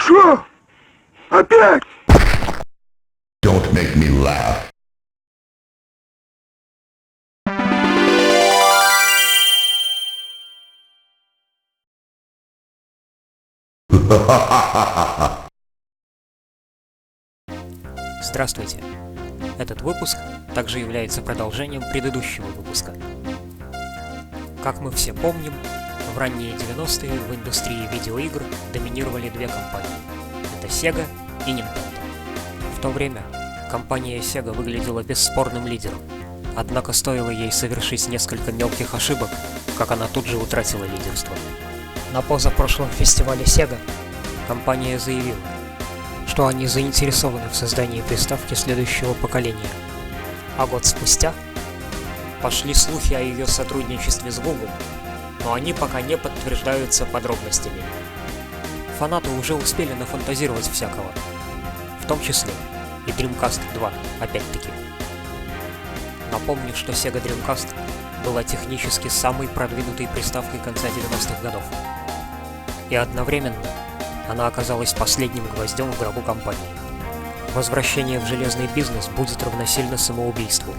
Шо? Опять? Don't make me laugh. Здравствуйте! Этот выпуск также является продолжением предыдущего выпуска. Как мы все помним, в ранние 90-е в индустрии видеоигр доминировали две компании – это Sega и Nintendo. В то время компания Sega выглядела бесспорным лидером, однако стоило ей совершить несколько мелких ошибок, как она тут же утратила лидерство. На позапрошлом фестивале Sega компания заявила, что они заинтересованы в создании приставки следующего поколения. А год спустя пошли слухи о ее сотрудничестве с Google, но они пока не подтверждаются подробностями. Фанаты уже успели нафантазировать всякого, в том числе и Dreamcast 2, опять-таки. Напомню, что Sega Dreamcast была технически самой продвинутой приставкой конца 90-х годов. И одновременно она оказалась последним гвоздем в гробу компании. Возвращение в железный бизнес будет равносильно самоубийству.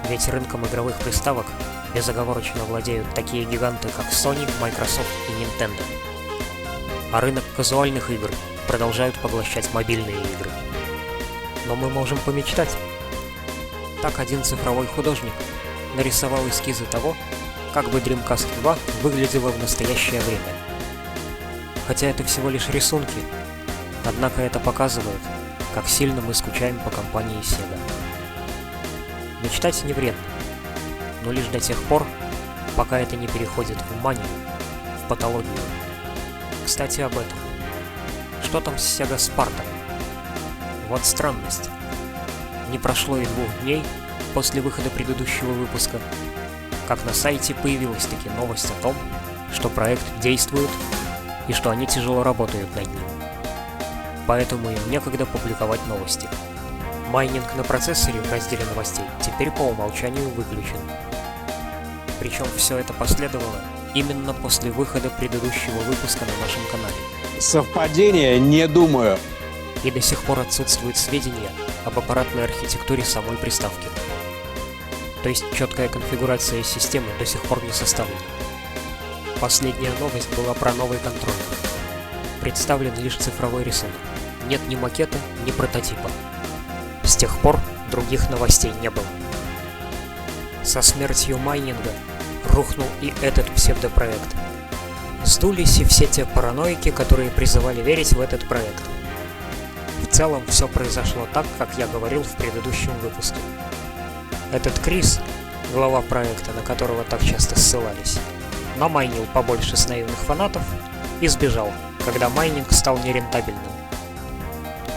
Ведь рынком игровых приставок безоговорочно владеют такие гиганты, как Sony, Microsoft и Nintendo. А рынок казуальных игр продолжают поглощать мобильные игры. Но мы можем помечтать. Так один цифровой художник нарисовал эскизы того, как бы Dreamcast 2 выглядела в настоящее время. Хотя это всего лишь рисунки, однако это показывает, как сильно мы скучаем по компании Sega. Мечтать не вредно, но лишь до тех пор, пока это не переходит в манию, в патологию. Кстати, об этом. Что там с Sega Sparta? Вот странность. Не прошло и 2 дней после выхода предыдущего выпуска, как на сайте появилась таки новость о том, что проект действует и что они тяжело работают над ним. Поэтому им некогда публиковать новости. Майнинг на процессоре в разделе новостей теперь по умолчанию выключен. Причем все это последовало именно после выхода предыдущего выпуска на нашем канале. Совпадение? Не думаю. И до сих пор отсутствуют сведения об аппаратной архитектуре самой приставки. То есть четкая конфигурация системы до сих пор не составлена. Последняя новость была про новый контроллер. Представлен лишь цифровой рисунок. Нет ни макета, ни прототипа. С тех пор других новостей не было. Со смертью майнинга рухнул и этот псевдопроект. Сдулись и все те параноики, которые призывали верить в этот проект. В целом все произошло так, как я говорил в предыдущем выпуске. Этот Крис, глава проекта, на которого так часто ссылались, намайнил побольше с наивных фанатов и сбежал, когда майнинг стал нерентабельным.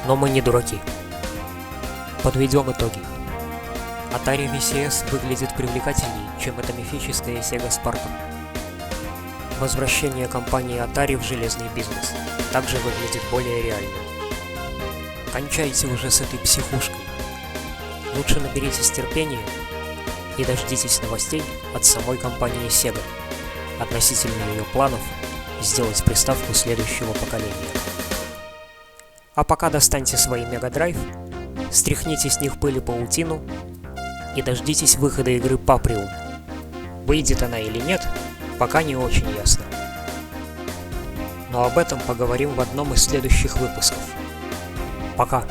Но мы не дураки. Подведем итоги. Atari VCS выглядит привлекательнее, чем эта мифическая Sega Sparta. Возвращение компании Atari в железный бизнес также выглядит более реальным. Кончайте уже с этой психушкой. Лучше наберитесь терпения и дождитесь новостей от самой компании Sega относительно ее планов сделать приставку следующего поколения. А пока достаньте свои Mega Drive, стряхните с них пыль и паутину и дождитесь выхода игры Paprium. Выйдет она или нет, пока не очень ясно. Но об этом поговорим в одном из следующих выпусков. Пока!